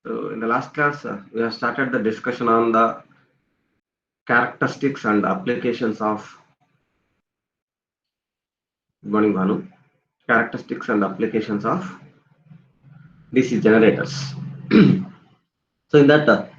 So in the last class, we have started the discussion on the characteristics and applications of, good morning Bhanu, characteristics and applications of DC generators. So in that,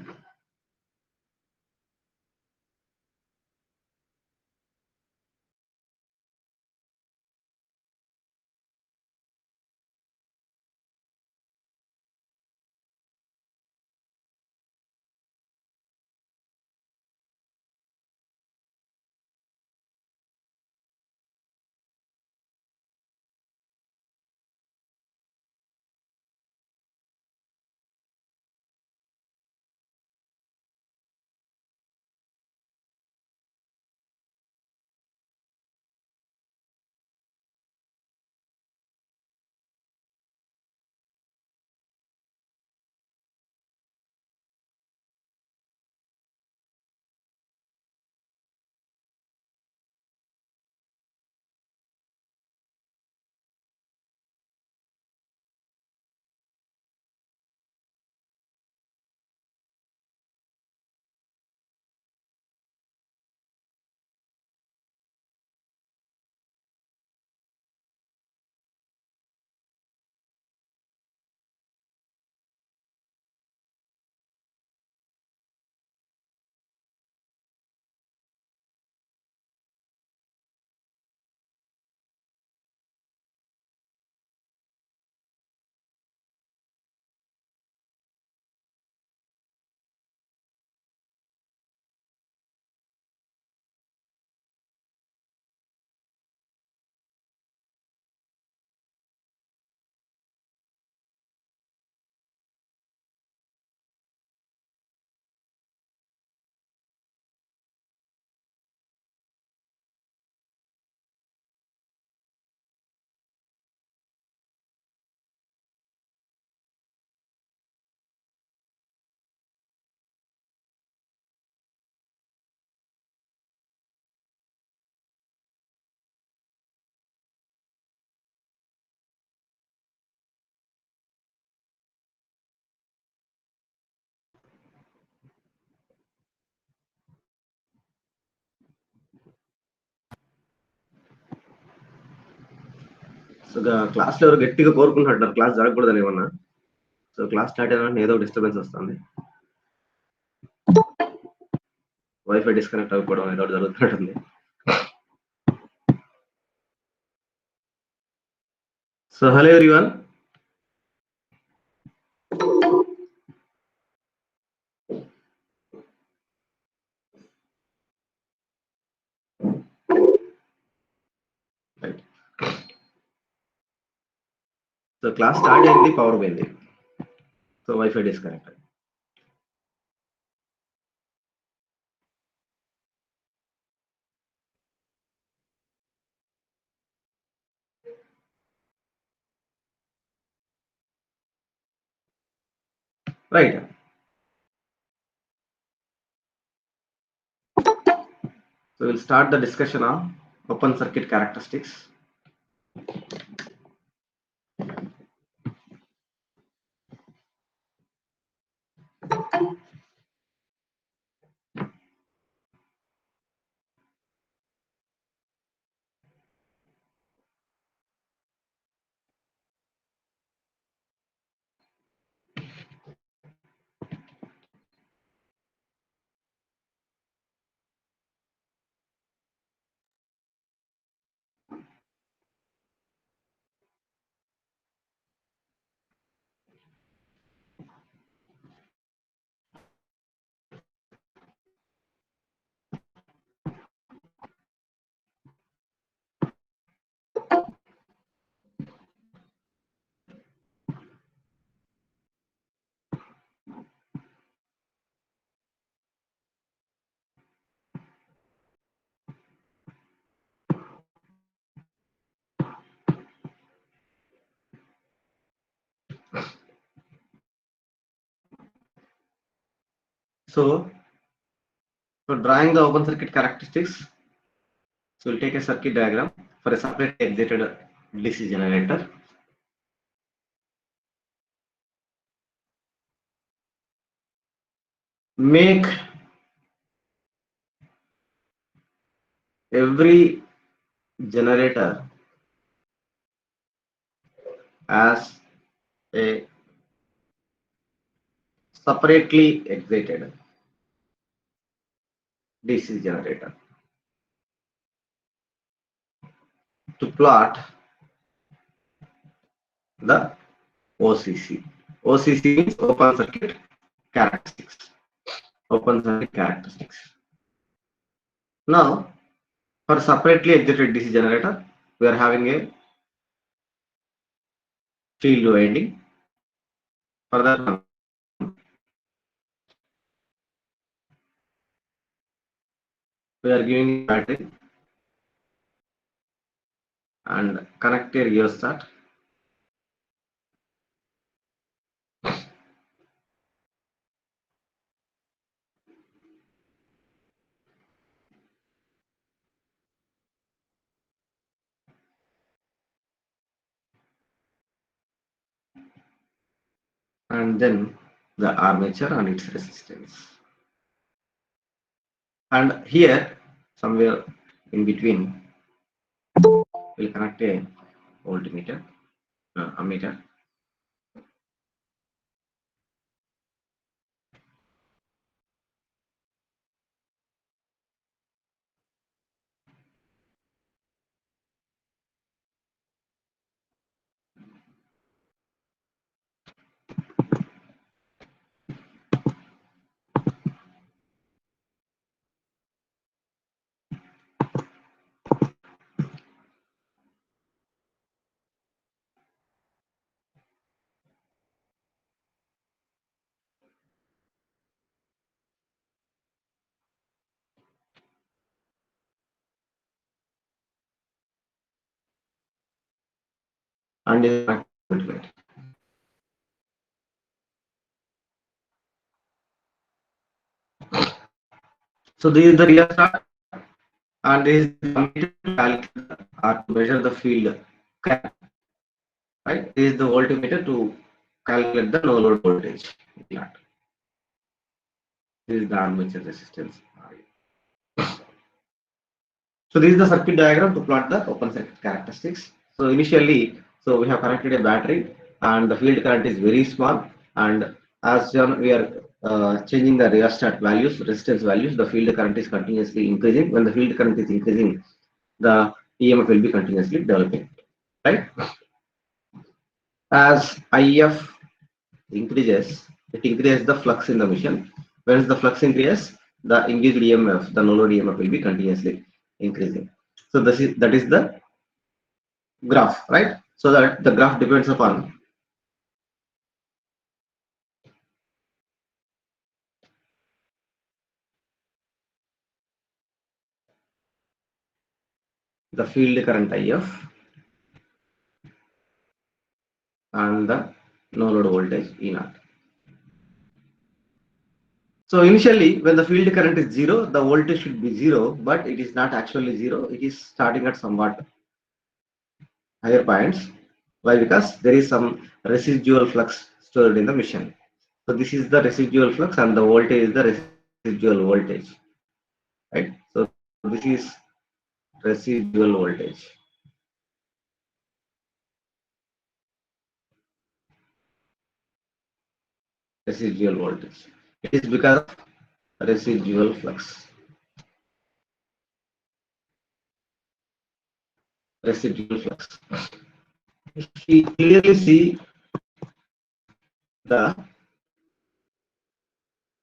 so class లో ఎవరు గట్టిగా కోరుకుంటున్నారు class జరగకూడదని ఏమన్నా. So class start అయిన ఏదో disturbance వస్తుంది, wifi disconnect అవ్వకపోవడం ఏదో ఒకటి జరుగుతున్నట్టుంది. So hello everyone, so class start అయింది, పవర్ పోయింది, so wifi disconnect. Right. So we'll start the discussion on open circuit characteristics. So for drawing the open circuit characteristics, so we'll take a circuit diagram for a separately excited DC generator. make every generator as a separately excited DC generator to plot the OCC. OCC means open circuit characteristics. Open circuit characteristics. Now, for separately excited DC generator, we are having a field winding. For that one, we are giving a battery and connect a rheostat. And then the armature and its resistance. And here, somewhere in between, we'll connect a voltmeter, ammeter. And is voltmeter. So this is the rheostat, and this is the ammeter to calculate or to measure the field current. Right? This is the voltmeter to calculate the no load voltage. This is the armature resistance. So this is the circuit diagram to plot the open circuit characteristics. So initially, so we have connected a battery and the field current is very small, and as shown, we are changing the rheostat values, resistance values, the field current is continuously increasing. When the field current is increasing, the EMF will be continuously developing, right? As IF increases, it increases the flux in the machine. When the flux increases, the induced EMF, the no load EMF will be continuously increasing. So that is the graph, right? So that the graph depends upon the field current IF and the no load voltage E0. So initially, when the field current is zero, the voltage should be zero, but it is not actually zero. It is starting at somewhat higher points. Why? Because there is some residual flux stored in the machine. So this is the residual flux, and the voltage is the residual voltage, right? So this is residual voltage. Residual voltage. It is because of residual flux. Residual flux. If we clearly see the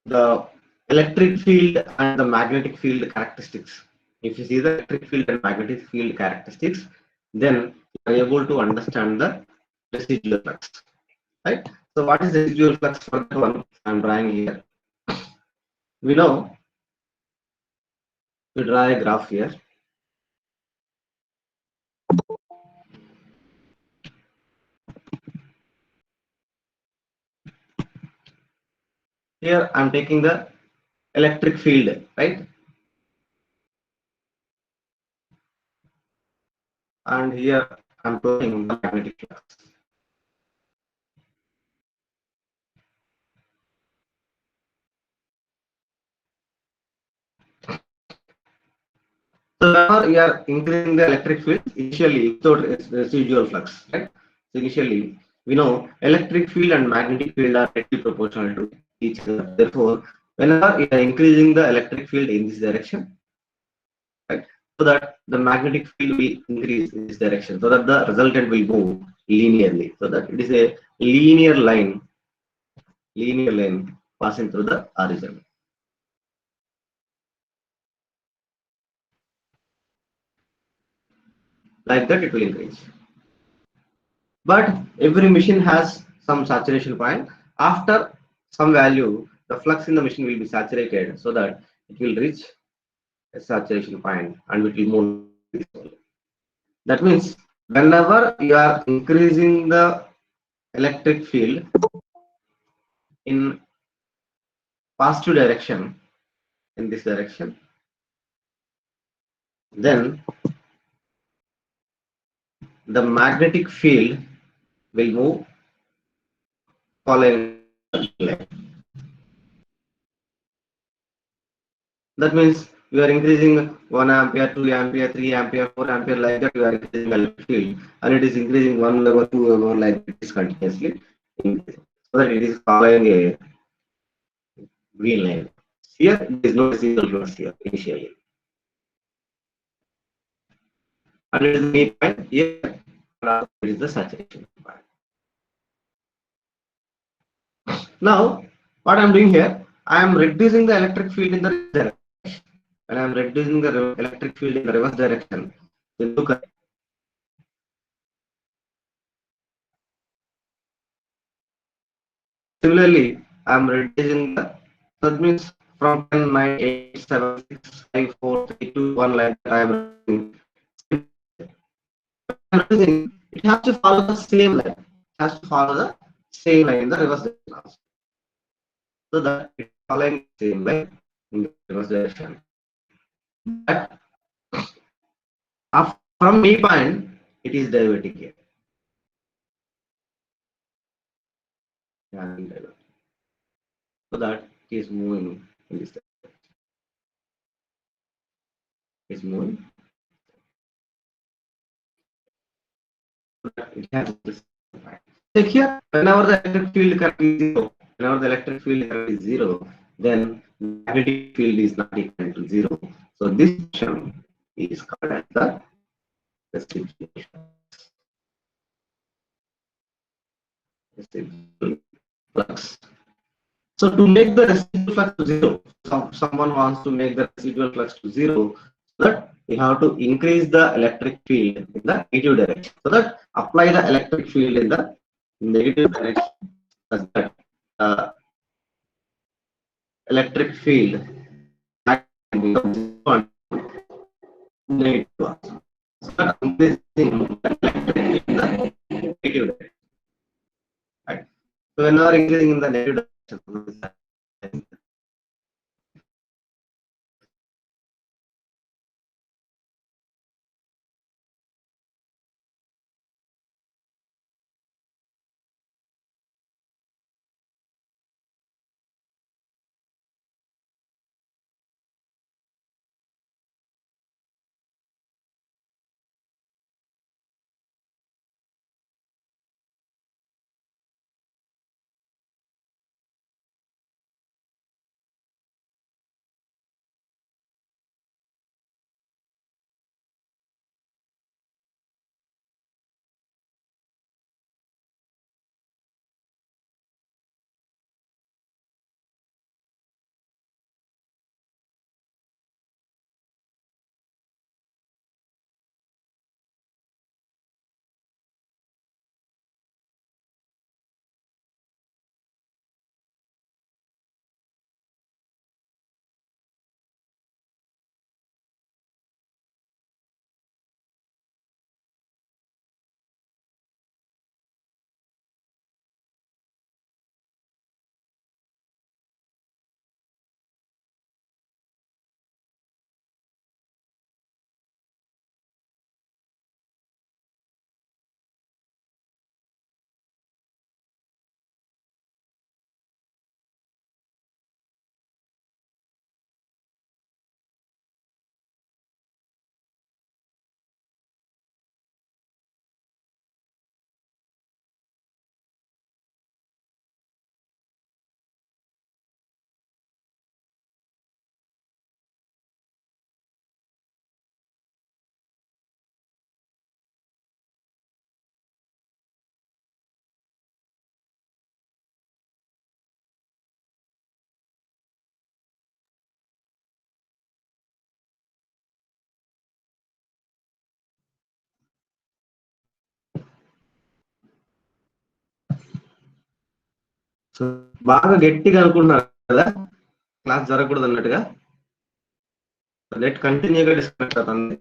the electric field and the magnetic field characteristics. If you see the electric field and magnetic field characteristics, then you are able to understand the residual flux. Right? So what is residual flux for that one? I'm drawing here. We know we draw a graph here. Here I'm taking the electric field, right? And here I'm plotting the magnetic flux. So whenever you are increasing the electric field, initially without residual flux, right? So initially, we know electric field and magnetic field are directly proportional to each other. Therefore, whenever you are increasing the electric field in this direction, right, so that the magnetic field will increase in this direction, so that the resultant will move linearly, so that it is a linear line passing through the origin. Like that, it will increase. But every machine has some saturation point. After some value, the flux in the machine will be saturated so that it will reach a saturation point and it will move. That means whenever you are increasing the electric field in positive direction, in this direction, then the magnetic field will move following. That means you are increasing 1 ampere, 2 ampere, 3 ampere, 4 ampere, like that you are increasing electric field, and it is increasing 1 level, 2 level, like this continuously increasing. So that it is following a green line. Here there is no residual flux here initially. And it is the mean point here, and also it is the saturation point. Now, what I am doing here, I am reducing the electric field in the reverse direction. When I am reducing the electric field in the reverse direction, then look at. Similarly, I am reducing the, that means from 10, 9, 8, 7, 6, 5, 4, 3, 2, 1, like that I am reducing. It has to follow the same line. It has to follow the same line in the reverse direction also. So that it is following the same line in the reverse direction. But from me point, it is diverting here. So that it is moving in this direction. It is moving. It has this. Check here, whenever the electric field current is zero, whenever the electric field current is zero, then magnetic field is not equal to zero. So this function is called as the residual flux. So to make the residual flux to zero, someone wants to make the residual flux to zero, so that we have to increase the electric field in the negative direction. So that apply the electric field in the negative direction, such that electric field becomes negative. So that increasing the electric field in the negative direction. Right. So whenever increasing in the negative direction, so బాగా గట్టిగా అనుకుంటున్నారు కదా class జరగకూడదు అన్నట్టుగా. Let కంటిన్యూగా disconnect అవుతుంది.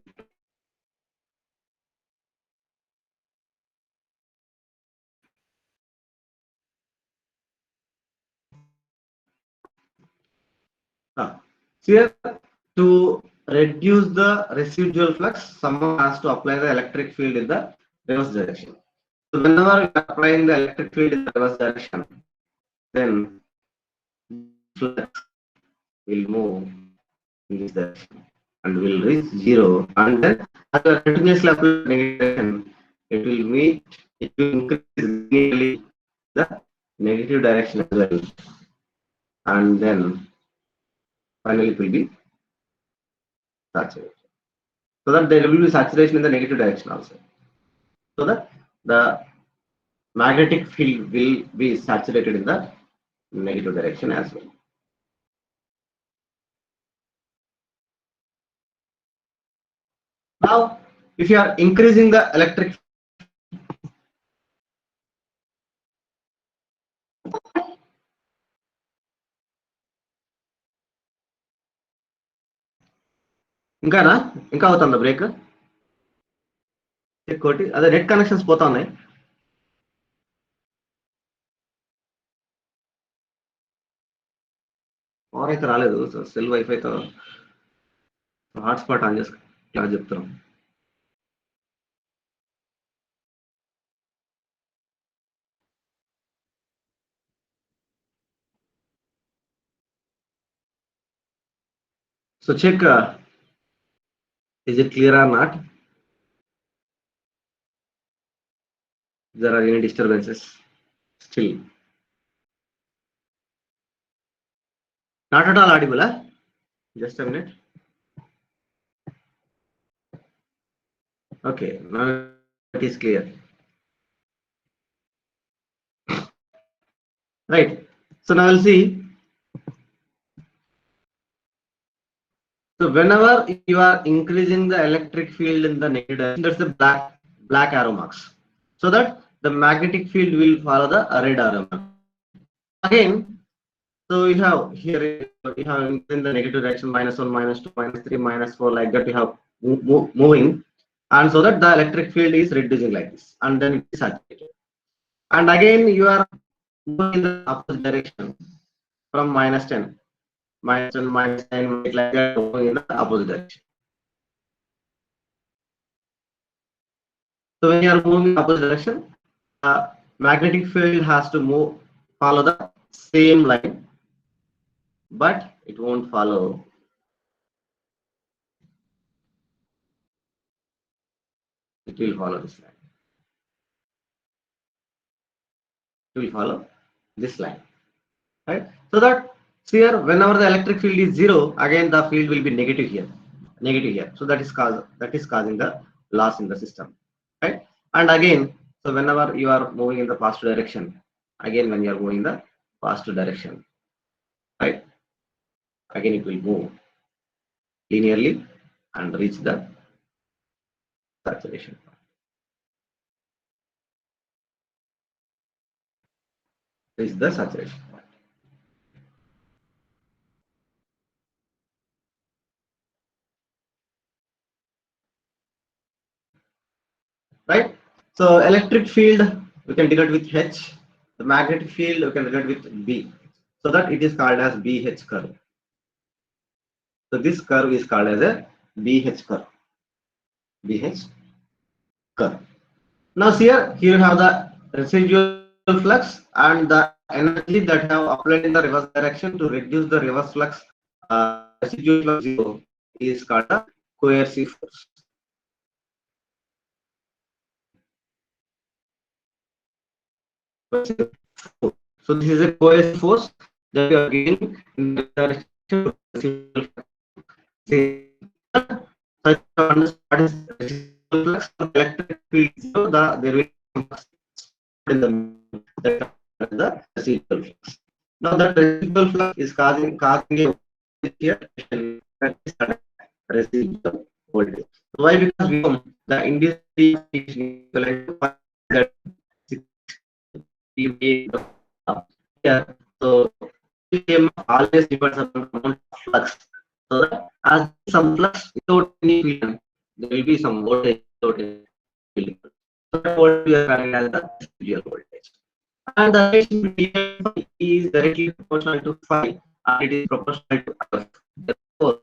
Here, to reduce the residual flux, someone has to apply the electric field in the reverse direction. So whenever you are applying the electric field in the reverse direction, then flux will move in this direction and will reach zero. And then as you are continuously applying negative, it will increase linearly the negative direction as well. And then finally it will be saturated. So that there will be saturation in the negative direction also. So that the magnetic field will be saturated in the negative direction as well. Now, if you are increasing the electric ఇంకా అవుతుందా break ఇంకోటి అదే net connections పోతా ఉన్నాయి. Power అయితే రాలేదు, cell వైఫైతో hotspot on చేసుకు class చెప్తున్నాం. So check, is it clear or not? There are any disturbances still? Not at all audible, huh? Just a minute. Okay, now it is clear. Right. So now we'll see. So whenever you are increasing the electric field in the negative direction, that's the black arrow marks. So that the magnetic field will follow the red arrow mark. Again, so you have here you have in the negative direction -1, -2, -3, -4 like that you have moving, and so that the electric field is reducing like this, and then it is saturated. And again you are moving in the opposite direction from -10, -10, -10 like that, going in the opposite direction. So when you are moving in the opposite direction, magnetic field has to follow the same line, but it won't follow this line. It will follow this line, right? So that here whenever the electric field is zero, again the field will be negative here. So that is causing the loss in the system, right? And again, so whenever you are moving in the positive direction, again when you are going in the positive direction, right, again it will move linearly and reach the saturation point. Reach the saturation point. Right? So electric field we can denote with H, the magnetic field we can denote with B, so that it is called as BH curve. So this curve is called as a BH curve. BH curve. Now here you have the residual flux and the energy that have applied in the reverse direction to reduce the reverse flux. Residual flux zero is called the coercive force. So this is a coercive force that you are giving in the direction of residual flux. Electric field, so there will be in the residual flux. Now that residual flux is causing a residual voltage. Why? Because we know the induced here. So EMF always depends on the amount of flux. So that as some flux without any field, there will be some voltage without any field. So that voltage we are carrying as the residual voltage. And the relation between is directly proportional to phi, and it is proportional to F. Therefore,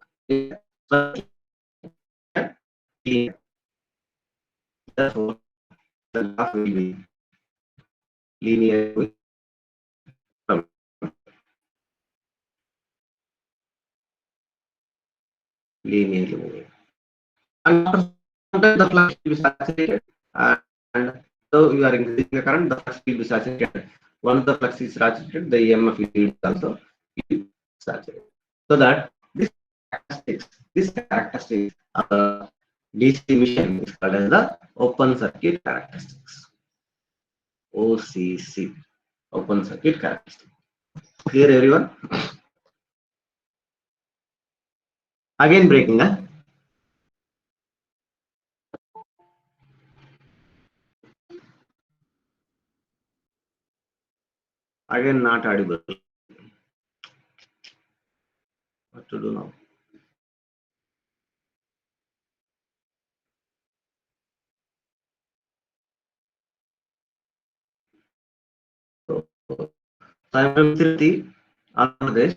therefore, the graph will be linear with linearly moving. And after some time, the flux will be saturated, and so you are increasing the current, the flux will be saturated. Once the flux is saturated, the EMF will also be saturated. So that this characteristics of the DC emission is called as the open circuit characteristics. OCC, open circuit characteristics. Clear, everyone? Again breaking, huh? Again not audible. What to do now? So I'm from Tirupati, Andhra Pradesh.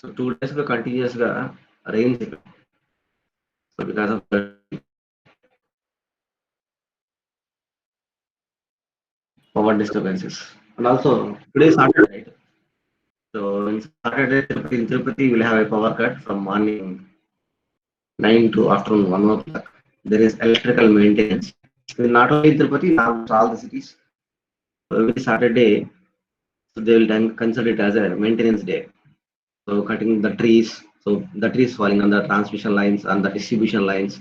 So 2 days continuous rain. So because of power disturbances, and also today is Saturday, right? So in Saturday in Tirupati we'll have a power cut from morning 9 to afternoon 1 o'clock. There is electrical maintenance. So not only in Tirupati, now all the cities. So every Saturday, so they will then consider it as a maintenance day. So cutting the trees, so the trees falling on the transmission lines and the distribution lines.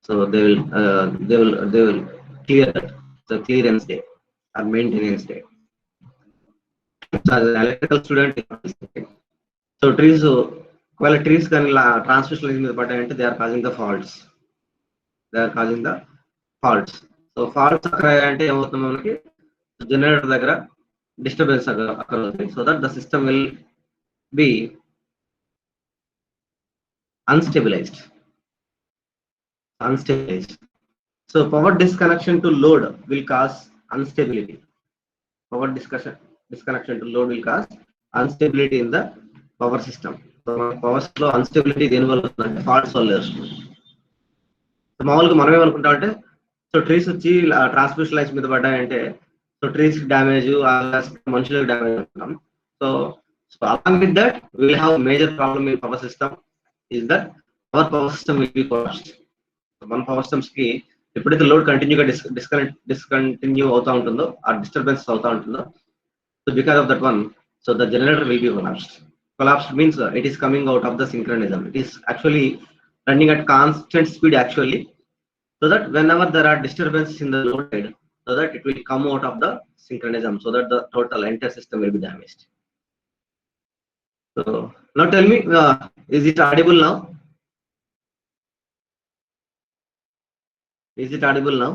So they will clear that. The clearance day or maintenance day. So as an electrical student, so trees, well, trees can transmission lines, but they are causing the faults. They are causing the faults. So faults అంటే ఏమవుతుంది మనకి generator దగ్గర disturbance అక్కడ అవుతుంది. So that the system will be unstabilized. So power disconnection to load will cause instability. Power disconnection to load will cause instability in the power system. So power లో instability దేని వల్ల వస్తుందంటే faults వల్ల వస్తుంది. So మామూలుగా మనం ఏమనుకుంటాం అంటే సో ట్రీస్ వచ్చి ట్రాన్స్మిషన్ లైన్స్ మీద పడ్డాయంటే సో ట్రీస్ డ్యామేజ్ మనుషులకు డ్యామేజ్ అనుకుంటాం. So along with that we will have major problem in power system is that our power system will be collapsed. మన పవర్ సిస్టమ్స్ కి ఎప్పుడైతే లోడ్ కంటిన్యూగా discontinue అవుతా ఉంటుందో ఆ డిస్టర్బెన్స్ అవుతా ఉంటుందో so because of that one so the generator will be collapsed means it is coming out of the synchronism. It is actually running at constant speed actually, so that whenever there are disturbances in the load side, so that it will come out of the synchronism, so that the total entire system will be damaged. So now tell me, is it audible now? Is it audible now?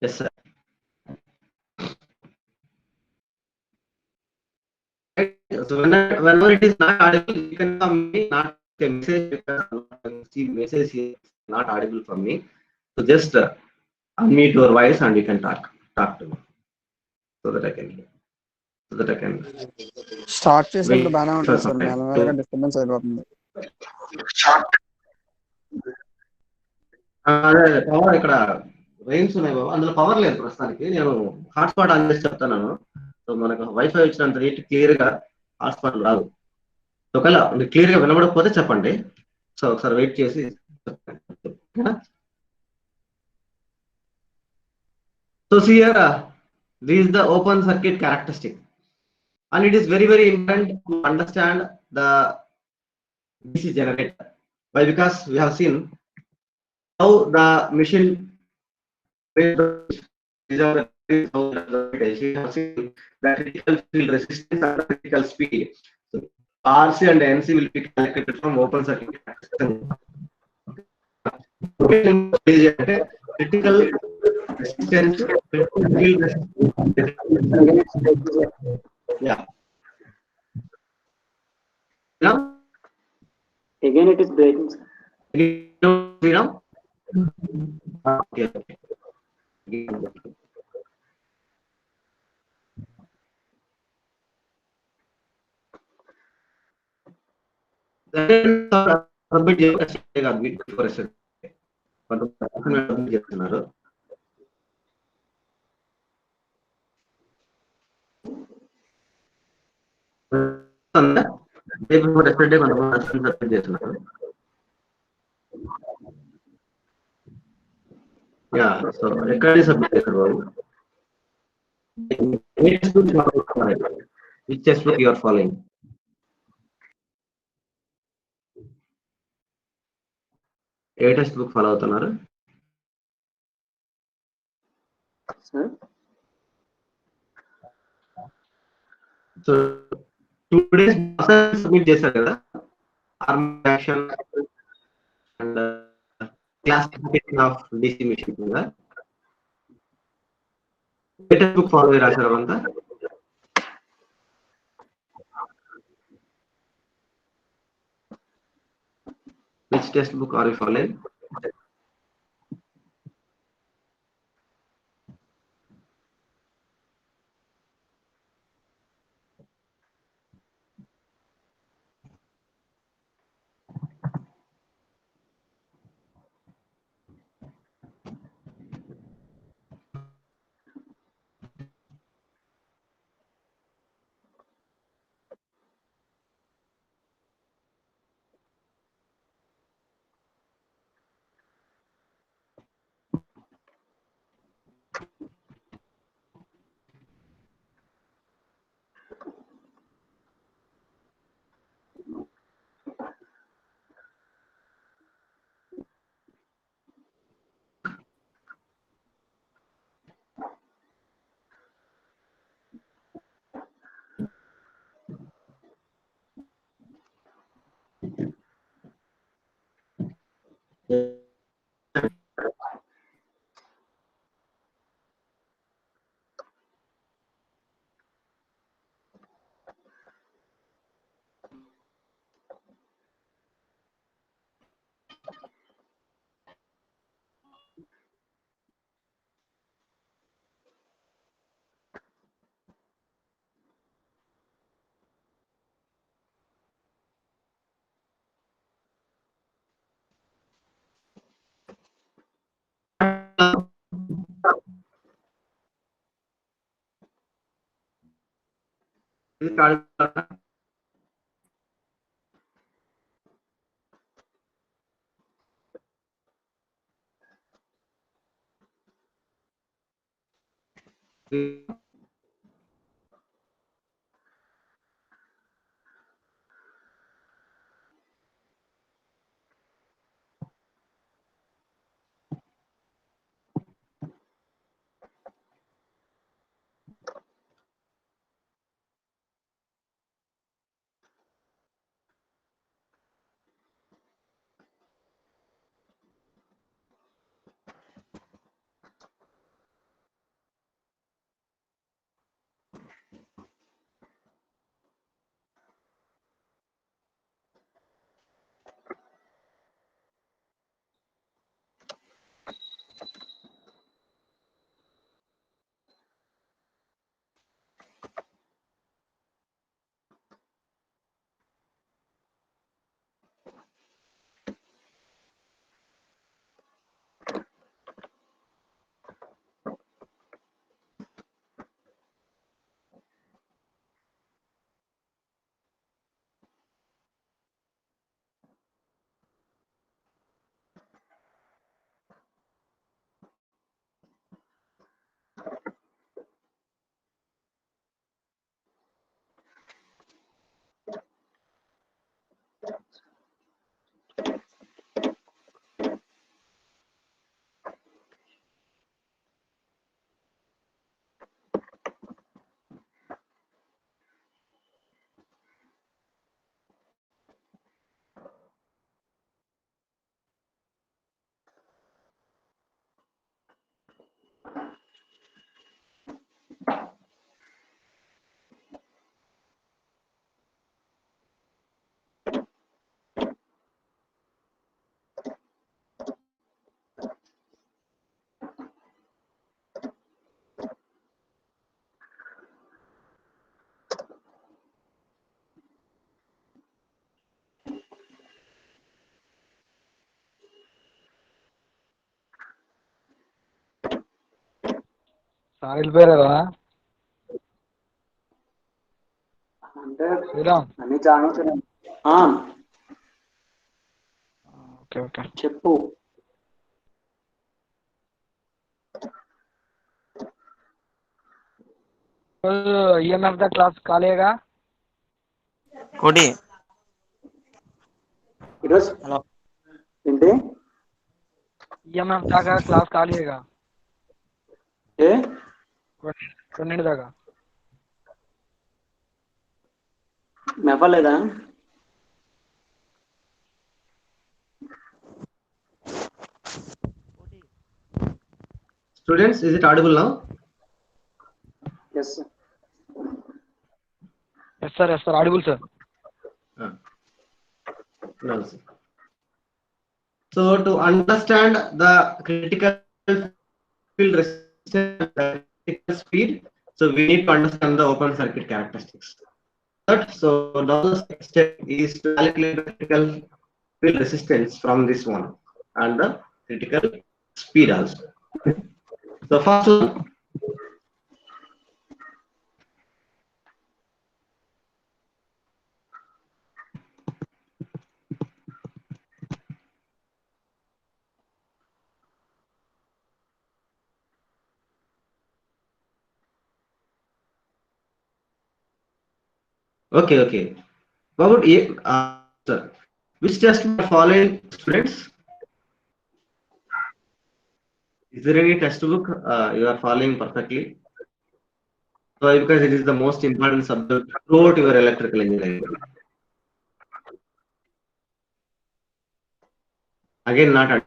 Yes, sir. So whenever it is not audible, you can come me, not a message because see message here not audible from me. So just unmute your voice and you can talk to me so that I can hear. So that I can start చేసినప్పుడు wait బాగానే for ఉంటుంది some sir, time. మెల్లమెల్లగా disturbance అయిపోతుంది. అదే power ఇక్కడ rains ఉన్నాయి బాబు, అందులో power లేదు ప్రస్తుతానికి. నేను హాట్స్పాట్ ఆన్ చేసి చెప్తున్నాను. సో మనకు వైఫై వచ్చినంత రేట్ క్లియర్ గా హాట్స్పాట్ రాదు. ఒకవేళ క్లియర్ గా వినబడకపోతే చెప్పండి. సో ఒకసారి వెయిట్ చేసి చెప్తాను. So here this is the open circuit characteristic. And it is very important to understand the DC generator. Why? Because we have seen how the machine these are the voltage. We have seen the critical field resistance and the critical speed. So RC and NC will be calculated from open circuit. Critical resistance, critical field resistance. Yeah. Now, Again, it is breaking. Sir. now, okay. Submit చేస్తున్నారు. Day before yesterday కొంతమంది submit చేస్తున్నారు. Yeah so ఎక్కడ submit చేస్తారు బాబు? Which text book you are following? ఏ text book follow అవుతున్నారు? Sir. So 2 days submit చేశారు కదా, formation and classification of DC machine కదా, ఏ టెక్స్ట్ బుక్ ఫాలో అయ్యి రాశారు అంతా? Which textbook are you following? Sir వెళ్ళిపోయారా అంటే శ్రీరామ్? అన్ని ఛానల్స్ ఓకే ఓకే. చెప్పు. ఈఎంఎఫ్ ద క్లాస్ ఖాళీగా కోటి ఈరోజు హలో ఏంటి ఈఎంఎఫ్ దాకా క్లాస్ ఖాళీగా ఏ 2 దాకా మెవ్వలేదా? Students, is it audible now? Yes yes sir audible sir. No, sir. So to understand the critical field resistance, critical speed, so we need to understand the open circuit characteristics. So now the step is to calculate the critical field resistance from this one and the critical speed also. So first one, okay. What would sir, which test we are following, students? Is there any textbook you are following perfectly? So because it is the most important subject throughout your electrical engineering. Again, not at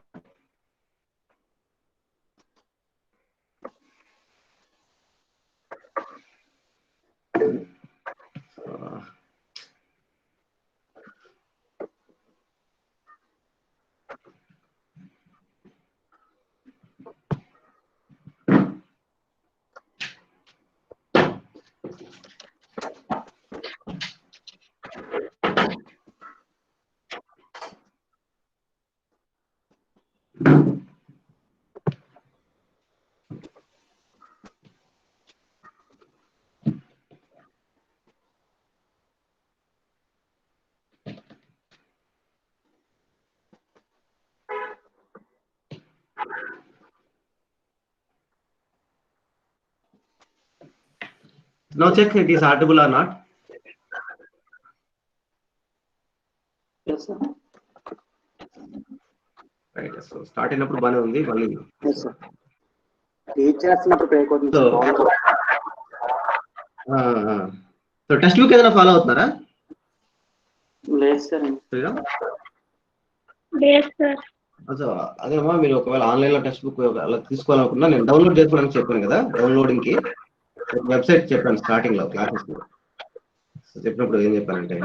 now check it is audible or not. Yes sir. Right. So start అయినప్పుడు బానే ఉంది మళ్ళీ. Yes sir. Teach చేస్తున్నప్పుడు break అవుతుంది. So text book ఏదైనా follow అవుతున్నారా? లేదు sir. So అదేమో మీరు ఒకవేళ ఆన్లైన్ లో టెక్స్ట్ బుక్ అలా తీసుకోవాలనుకున్నా నేను డౌన్లోడ్ చేసుకోవడానికి చెప్పాను కదా, డౌన్లోడింగ్ కి వెబ్సైట్ చెప్పాను స్టార్టింగ్ లో క్లాసెస్ లో. చెప్పినప్పుడు ఏం చెప్పానంటే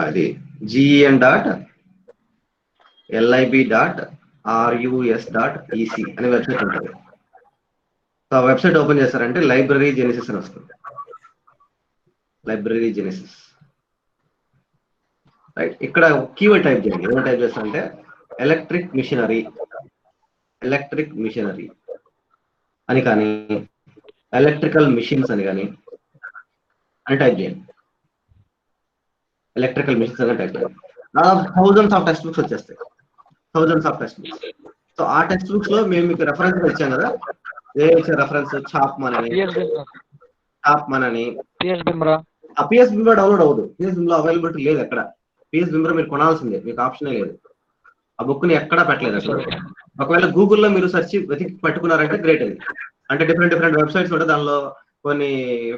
అది gen.lib.rus.ec అనే వెబ్సైట్ ఉంటుంది. సో ఆ వెబ్సైట్ ఓపెన్ చేస్తారంటే లైబ్రరీ జెనిసిస్ అని వస్తుంది. Library genesis right. ఇక్కడ కీవర్డ్ టైప్ చేయండి. ఏమైనా టైప్ చేస్తారంటే ఎలక్ట్రిక్ మిషనరీ అని కానీ ఎలక్ట్రికల్ మిషన్స్ అని కానీ అని టైప్ చేయండి. ఎలక్ట్రికల్ మిషన్స్ అని టైప్ చేయండి. థౌజండ్స్ ఆఫ్ టెక్స్ట్ బుక్స్ వచ్చేస్తాయి. Thousands of text books. So ఆ టెక్స్ట్ బుక్స్ లో మేము మీకు రెఫరెన్స్ ఇచ్చాం కదా, ఏ ఇచ్చే రెఫరెన్స్ చాప్మన్ అని ఆ పిఎస్ బింబ్రా డౌన్లోడ్ అవ్వదు. పిఎస్ బింబ్రా అవైలబిలిటీ లేదు ఎక్కడ. పిఎస్ బింబ్రా మీరు కొనాల్సిందే, మీకు ఆప్షనే లేదు. ఆ బుక్ ని ఎక్కడా పెట్టలేదు అసలు. ఒకవేళ గూగుల్లో మీరు సెర్చ్ వెతికి పట్టుకున్నారంటే గ్రేట్. అది అంటే డిఫరెంట్ వెబ్సైట్స్ ఉంటాయి, దానిలో కొన్ని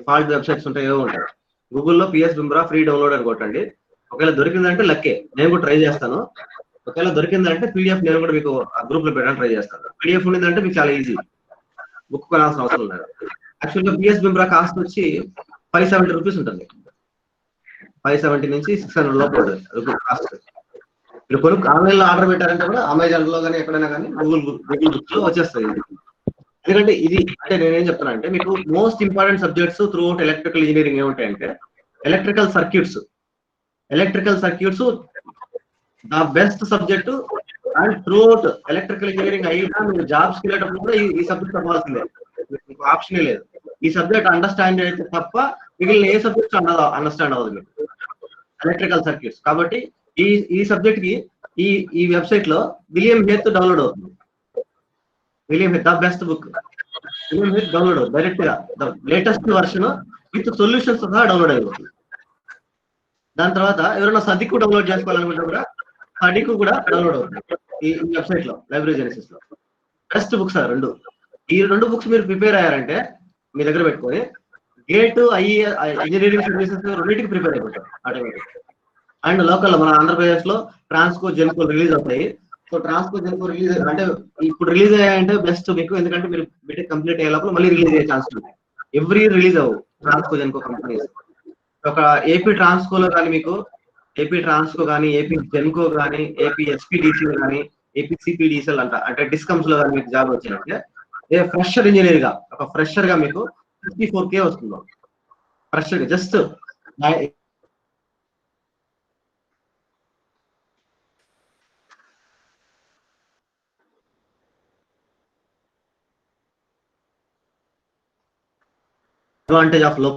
ఫాల్ట్ వెబ్సైట్స్ ఉంటాయి, ఏవో ఉంటాయి. గూగుల్లో పిఎస్ బింబ్రా ఫ్రీ డౌన్లోడ్ అని కొట్టండి. ఒకవేళ దొరికిందంటే లక్కే, నేను కూడా ట్రై చేస్తాను. ఒకవేళ దొరికిందంటే పీడిఎఫ్ నేను కూడా మీకు గ్రూప్ లో పెట్టడానికి ట్రై చేస్తాను. పీడిఎఫ్ ఉండిందంటే మీకు చాలా ఈజీ, బుక్ కొనాల్సిన అవసరం లేదు. యాక్చువల్గా పిఎస్ బింబ్రా కాస్ట్ వచ్చి 570 రూపీస్ ఉంటుంది. 570 నుంచి 600 లోపల కాస్ట్. మీరు కొనుక్కు ఆన్లైన్ లో ఆర్డర్ పెట్టారంటే కూడా అమెజాన్ లో కానీ ఎక్కడైనా కానీ గూగుల్ బుక్స్ లో వచ్చేస్తాయి. ఎందుకంటే ఇది అంటే నేనేం చెప్తున్నా అంటే మీకు most important subjects throughout electrical engineering ఏముంటాయంటే electrical circuits the best subject. And throughout electrical engineering అయినా మీరు జాబ్స్ వెళ్ళేటప్పుడు కూడా ఈ సబ్జెక్ట్ అవ్వాల్సిందే. మీకు ఆప్షనే లేదు. ఈ సబ్జెక్ట్ అండర్స్టాండ్ అయితే తప్ప మిగిలిన ఏ సబ్జెక్ట్ అండర్స్టాండ్ అవ్వదు మీకు. ఎలక్ట్రికల్ సర్క్యూట్స్ కాబట్టి ఈ ఈ సబ్జెక్ట్ కి ఈ ఈ వెబ్సైట్ లో విలియం హేత్ డౌన్లోడ్ అవుతుంది. William Hayt the best book. William Hayt download అవుతుంది డైరెక్ట్ గా. లేటెస్ట్ వర్షన్ విత్ సొల్యూషన్స్ సహా డౌన్లోడ్ అయిపోతుంది. దాని తర్వాత ఎవరైనా సదికు డౌన్లోడ్ చేసుకోవాలనుకుంటే కూడా సడికు కూడా డౌన్లోడ్ అవుతుంది ఈ వెబ్సైట్ లో, లైబ్రరీ జెనసిస్ లో. బెస్ట్ బుక్స్ ఆ రెండు. ఈ రెండు బుక్స్ మీరు ప్రిపేర్ అయ్యారంటే మీ దగ్గర పెట్టుకొని గేట్ ఇంజనీరింగ్ సర్వీసెస్ రెండింటికి ప్రిపేర్ అయిపోతారు ఆటోమేటిక్. అండ్ లోకల్ మన ఆంధ్రప్రదేశ్ లో ట్రాన్స్కో జెన్కో రిలీజ్ అవుతాయి. సో ట్రాన్స్కో జెన్కో రిలీజ్ అంటే ఇప్పుడు రిలీజ్ అయ్యాయంటే బెస్ట్ మీకు, ఎందుకంటే మీరు బీటెక్ కంప్లీట్ అయ్యే లోపల మళ్ళీ రిలీజ్ అయ్యే ఛాన్స్ ఉంది. ఎవ్రీ రిలీజ్ అవ్వు ట్రాన్స్కో జెన్కో కంపెనీస్. ఒక ఏపీ ట్రాన్స్కోలో కానీ మీకు ఏపీ ట్రాన్స్కో కానీ, ఏపీ జెన్కో కానీ, ఏపీ ఎస్పీడీసీ కానీ, ఏపీ సిపిడిసిఎల్ అంటే డిస్కమ్స్ లో కానీ మీకు జాబ్ వచ్చినట్టే ఫ్రెషర్ ఇంజనీర్ గా, ఒక ఫ్రెషర్ గా మీకు 54K వస్తుంది. ఫ్రెషర్ గా జస్ట్ అడ్వాంటేజ్ ఆఫ్ లో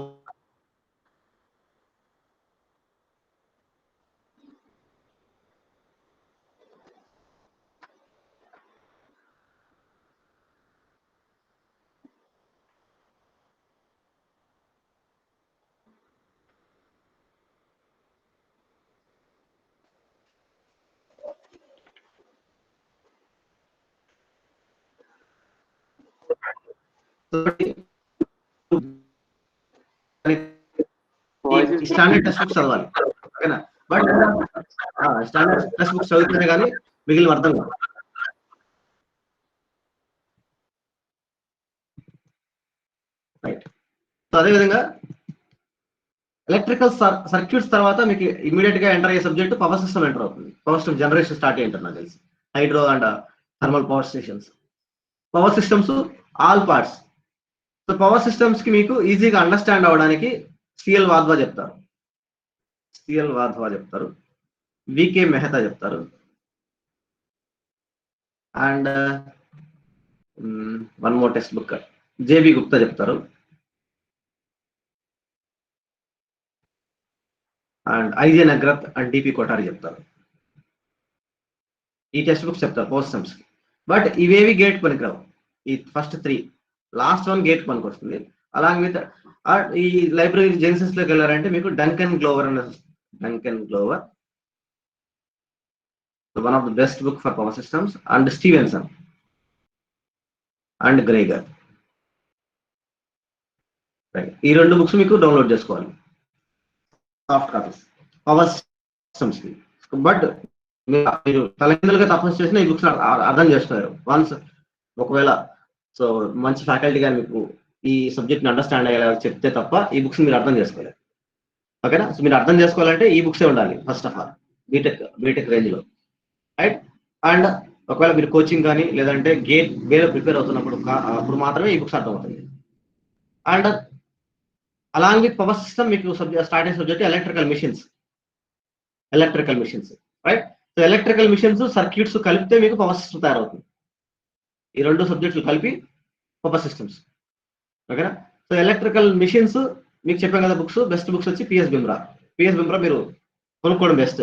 స్టాండర్డ్ టెక్స్ట్ బుక్స్ చదవాలి, ఓకేనా? బట్ స్టాండర్డ్ టెక్స్ట్ బుక్స్ చదివితేనే కానీ మిగిలిన అర్థం కాదు. రైట్. సో అదేవిధంగా ఎలక్ట్రికల్ సర్క్యూట్స్ తర్వాత మీకు ఇమీడియట్ గా ఎంటర్ అయ్యే సబ్జెక్ట్ పవర్ సిస్టమ్ ఎంటర్ అవుతుంది. పవర్ సిస్టమ్ జనరేషన్ స్టార్ట్ అయ్యి ఉంటుంది నాకు తెలిసి. Hydro and thermal power stations, power systems all parts. So power systems కి మీకు ఈజీగా అండర్స్టాండ్ అవ్వడానికి సిఎల్ వాధ్వా చెప్తారు, వికే మెహతా చెప్తారు, and one more text book JB Gupta చెప్తారు, and IJ Nagrath and DP Kothari చెప్తారు. ఈ టెక్స్ట్ బుక్స్ చెప్తారు పవర్ సిస్టమ్స్ కి. బట్ ఇవేవి గేట్ పనికిరావు. ఈ ఫస్ట్ 3, లాస్ట్ 1 గేట్ పనికి వస్తుంది. అలాంగ్ విత్ ఈ లైబ్రరీ జెన్సిస్ లోకి వెళ్ళారంటే మీకు Duncan Glover one of the best book for power systems, and Stevenson and Grainger. ఈ 2 బుక్స్ మీకు డౌన్లోడ్ చేసుకోవాలి సాఫ్ట్ కాపీస్ పవర్ సిస్టమ్స్ కి. బట్ మీరు తలకిందులుగా తపస్సు చేసిన ఈ బుక్స్ అర్థం చేస్తున్నారు వన్స్. ఒకవేళ సో మంచి ఫ్యాకల్టీ గారు మీకు ఈ సబ్జెక్ట్ ని అండర్స్టాండ్ అయ్యేలా చెప్తే తప్ప ఈ బుక్స్ మీరు అర్థం చేసుకోలేరు, ఓకేనా? సో మీరు అర్థం చేసుకోవాలంటే ఈ బుక్సే ఉండాలి first of all BTech range లో, రైట్? అండ్ ఒకవేళ మీరు కోచింగ్ కానీ లేదంటే గేట్ వేరే ప్రిపేర్ అవుతున్నప్పుడు అప్పుడు మాత్రమే ఈ బుక్స్ అర్థమవుతుంది. And along with power system మీకు starting subject electrical machines, right? So electrical machines circuits కలిపితే మీకు పవర్ సిస్టమ్ తయారవుతుంది. ఈ 2 సబ్జెక్టులు కలిపి పవర్ సిస్టమ్స్, ఓకేనా? సో ఎలక్ట్రికల్ మిషన్స్ మీకు చెప్పాం కదా బుక్స్, బెస్ట్ బుక్స్ వచ్చి పిఎస్ బిమ్రా మీరు కొనుక్కోవడం బెస్ట్.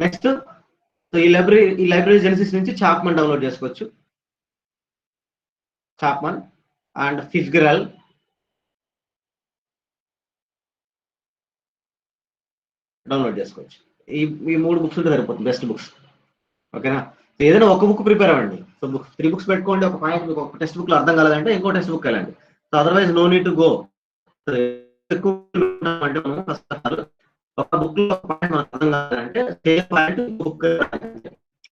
నెక్స్ట్ ఈ లైబ్రరీ జెనసిస్ నుంచి చాప్మన్ డౌన్లోడ్ చేసుకోవచ్చు. చాప్మన్ అండ్ ఫిజ్గరల్, డౌన్లోడ్ చేసుకోవచ్చు. ఈ 3 బుక్స్ ఉంటే సరిపోతుంది బెస్ట్ బుక్స్, ఓకేనా? ఏదైనా ఒక బుక్ ప్రిపేర్ అవ్వండి. సో 3 బుక్స్ పెట్టుకోండి. ఒక పాయింట్ మీకు ఒక టెక్స్ట్ బుక్ లో అర్థం కాలేదంటే ఇంకో టెక్స్ట్ బుక్ వెళ్ళండి. So otherwise no need to go. ఒక బుక్ లో పాయింట్ మనకు అర్థం కాలేదంటే పాయింట్ బుక్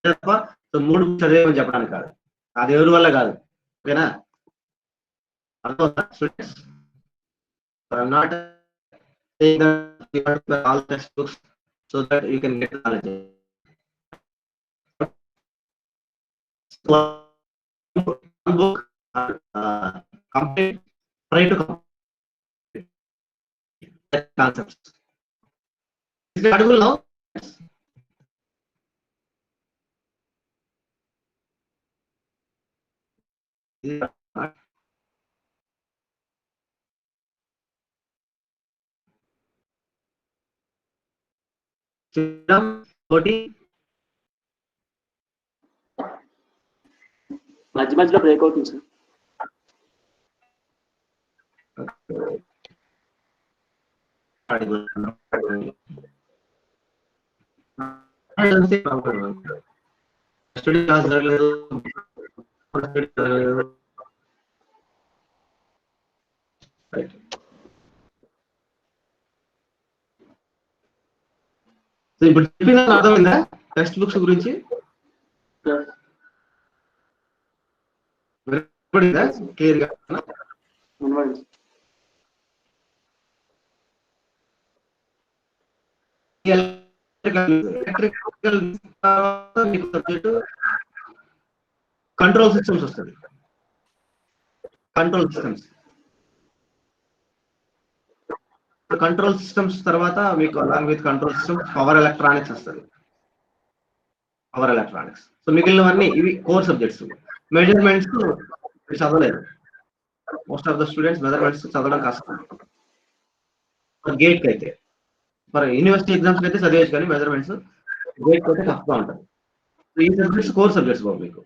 తప్ప 3 బుక్స్ చదివేమని చెప్పడానికి కాదు, అది ఎవరి వల్ల కాదు, ఓకేనా? అర్థమవుతుందా students? I'm not saying that you have to all textbooks so that you can get knowledge. One book complete, try to complete that concepts. Is it audible now? మధ్య మధ్యలో బ్రేక్ అవుతుంది సార్. స్టడీ క్లాస్ జరగలేదు. Right. So ఇప్పుడు చెప్పిన అర్థమైందా text books గురించి? వినపడిందా clear గా? Electrical subject control systems వస్తుంది. కంట్రోల్ సిస్టమ్స్ తర్వాత మీకు along with control systems power electronics వస్తుంది. సో మిగిలినవన్నీ ఇవి కోర్ సబ్జెక్ట్స్. మెజర్మెంట్స్ చదవలేదు. Most of the students measurements చదవడం కష్టం. గేట్ అయితే మరి యూనివర్సిటీ ఎగ్జామ్స్ అయితే చదివచ్చు, కానీ మెజర్మెంట్స్ గేట్ అయితే టఫ్గా ఉంటుంది. ఈ సబ్జెక్ట్స్ కోర్ సబ్జెక్ట్స్ బాబు మీకు.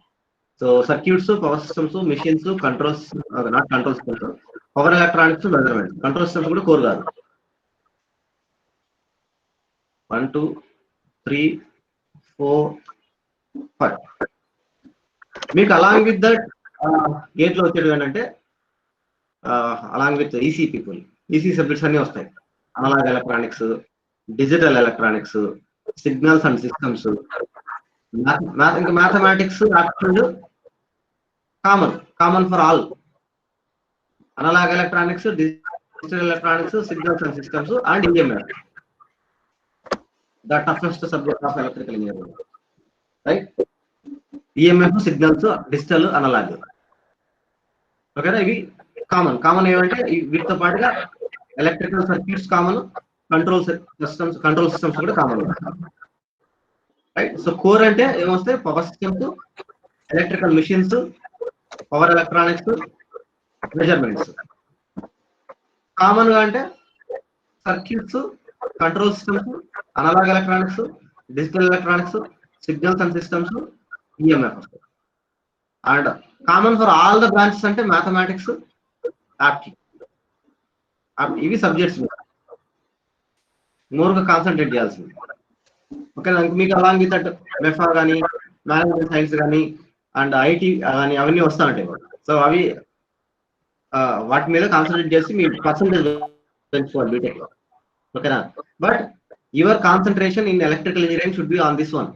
So circuits, power systems, machines, controls, not control systems, power electronics, measurements. Control systems కూడా కోర్ కాదు. 1 2 3 4 5 మీకు అలాంగ్ విత్ దట్ గేట్ లో వచ్చేది ఏంటంటే along with EC people, EC subjects అన్ని వస్తాయి. Analog electronics, digital electronics, signals and systems, ఇంకా mathematics, aptitude common for all. Analog electronics, digital electronics, signals and systems and EMF, the toughest subject of electrical engineering, right? EMF, signals, digital, analog. ఓకేనా? ఇవి common ఏమంటే వీటితో పాటుగా electrical circuits common, control systems కూడా common, right? So core అంటే ఏమొస్తాయి? Power systems, electrical machines, power electronics, measurements. Common గా అంటే circuits, control systems, analog electronics, digital electronics, signals and systems, EMF. And common for all the branches అంటే mathematics, aptitude. ఇవి subjects మోర్గా concentrate చేయాల్సింది. ఓకేనా? మీకు అలాంగ్ విత్ దట్ మెఫా కానీ, management science కానీ అండ్ ఐటీ కానీ అవన్నీ వస్తూ ఉంటాయి. సో అవి వాటి మీద కాన్సన్ట్రేట్ చేసి మీ పర్సంటేజ్ పెంచుకోవాలి బీటెక్ లో. ఓకేనా? But your concentration in electrical engineering should be on this one.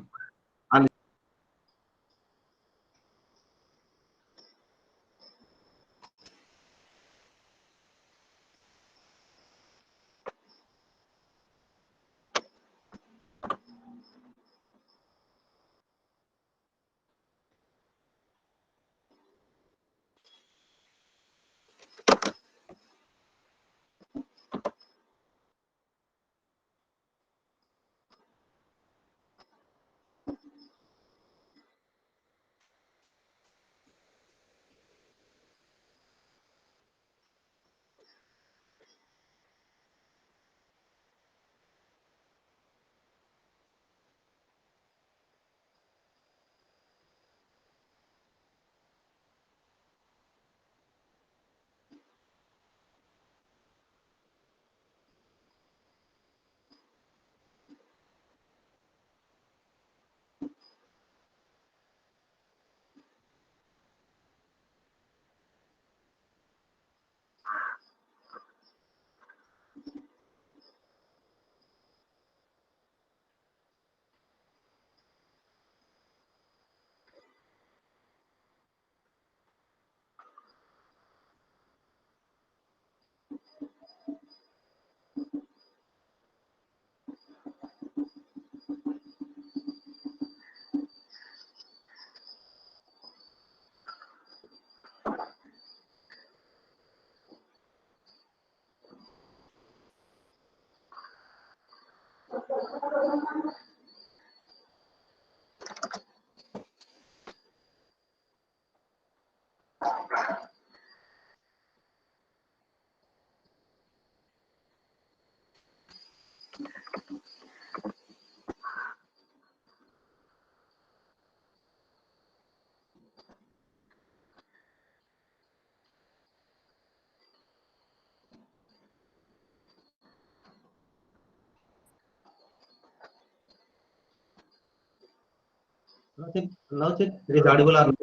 Now check. It is audible or not?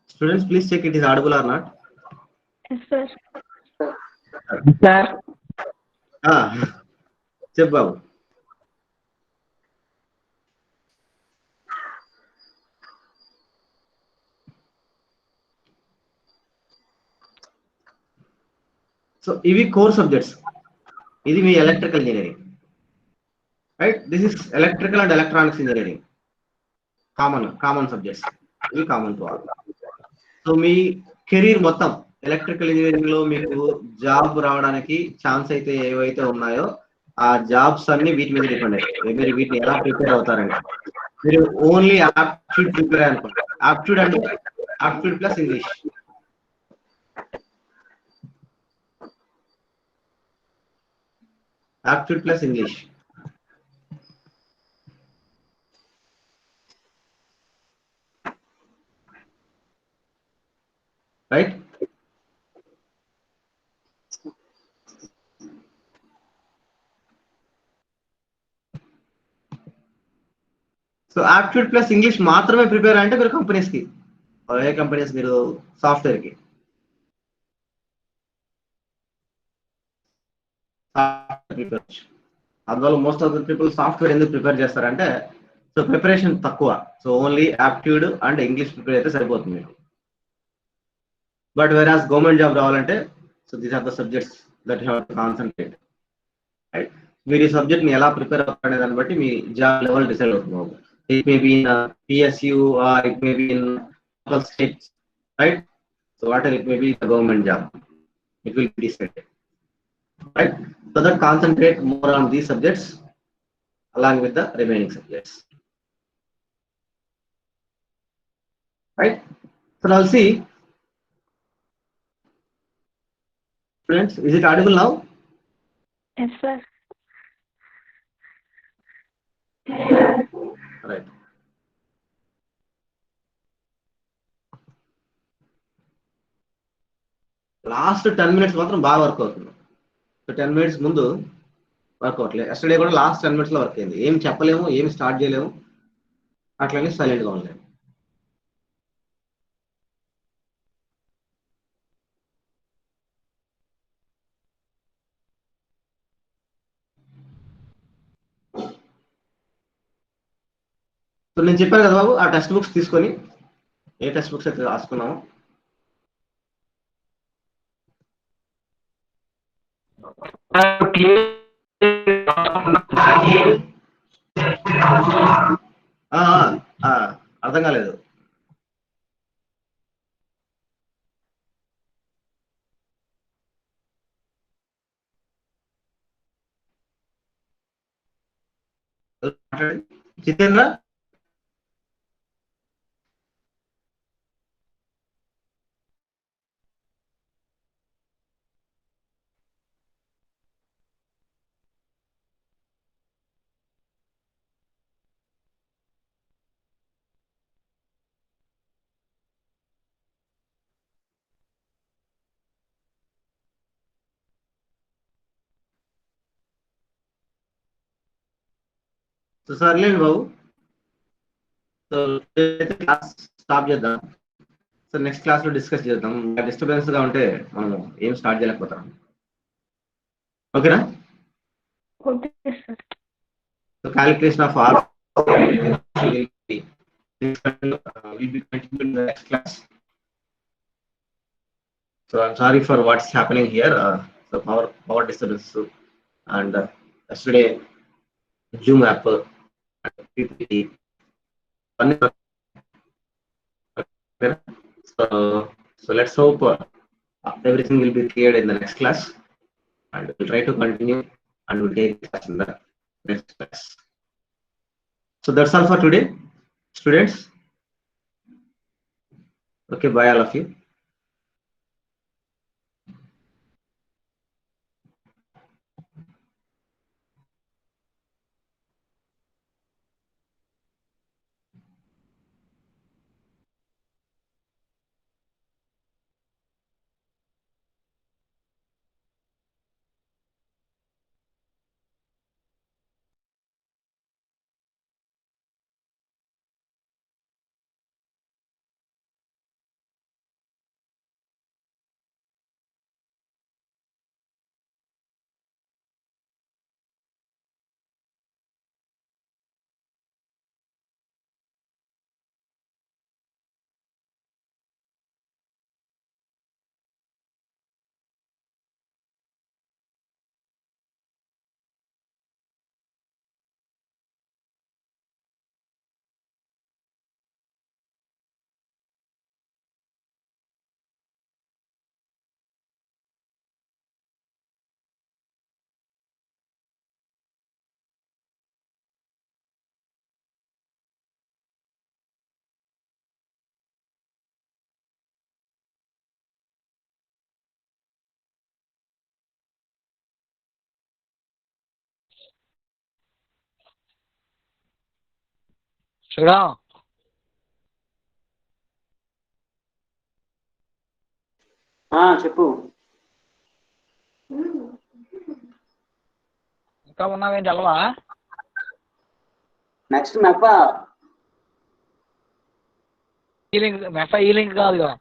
Students, please check it is audible or not. Yes, sir. Sir. Check Babu. So, EV core subjects. This is electrical engineering. Right? This is electrical and electronics engineering. Common subjects. Very common to all. So me career మొత్తం electrical engineering లో మీకు job రావడానికి chance అయితే ఏవైతే ఉన్నాయో ఆ jobs అన్ని వీటి మీద డిపెండ్ అయ్యాయి. మీరు వీటిని ఎలా ప్రిపేర్ అవుతారండి? మీరు ఓన్లీ ఆప్టిట్యూడ్ ప్రిపేర్ అనుకోండి. ఆప్టిట్యూడ్ అంటే aptitude plus English. Aptitude plus English. Right? So aptitude plus English మాత్రమే ప్రిపేర్ అంటే మీరు కంపెనీస్కి, ఏ కంపెనీస్? మీరు సాఫ్ట్వేర్కి. అందువల్ల most of the people software ఎందుకు ప్రిపేర్ చేస్తారంటే, సో ప్రిపరేషన్ తక్కువ. So only aptitude and English prepare అయితే సరిపోతుంది మీకు. బట్ వెరాస్ గవర్నమెంట్ జాబ్ రావాలంటే, so these are the subjects that you have to concentrate. Right? మీరు ఈ సబ్జెక్ట్ ని ఎలా ప్రిపేర్ అవుతారనే దాన్ని బట్టి మీ జాబ్ లెవెల్ డిసైడ్ అవుతుంది. It may be in PSU or it may be in local states, right? So whatever it may be, the government job, it will be decided, right? So that concentrate more on these subjects along with the remaining subjects, right? So now see, friends, is it audible now? Yes, sir. Right. Last 10 minutes మాత్రం బాగా work అవుతుంది. So 10 minutes ముందు work అవట్లేదు. Yesterday కూడా last 10 minutes లో work అయింది. ఏం చెప్పలేము, ఏం స్టార్ట్ చేయలేము, అట్లనే సైలెంట్ గా ఉండలేము. సో నేను చెప్పాను కదా బాబు, ఆ టెక్స్ట్ బుక్స్ తీసుకొని, ఏ టెక్స్ట్ బుక్స్ అయితే రాసుకున్నామో అర్థం కాలేదు. జితేంద్ర, సో సర్లేండి బాబు. సో క్లాస్ స్టాప్ చేద్దాం. సో నెక్స్ట్ క్లాస్ లో డిస్కస్ చేద్దాం. డిస్టర్బెన్స్ గా ఉంటే మనం ఏం స్టార్ట్ చేయలేకపోతాం. ఓకేనా? Okay, sir. So calculation of R will be continued in the next class. So I'm sorry for what's happening here. So power disturbance and yesterday Zoom app PPT. So let's hope everything will be cleared in the next class, and we'll try to continue and we'll take class in the next class. So that's all for today, students. Okay, bye all of you. Sriram చెప్పు. ఇంకా ఉన్నావేంటి అలవా? Next MEFA. ఈ link MEFA ఈ link కాదుగా.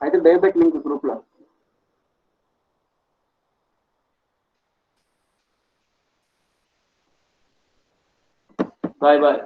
అయితే బేబెట్ link group లో. Bye bye.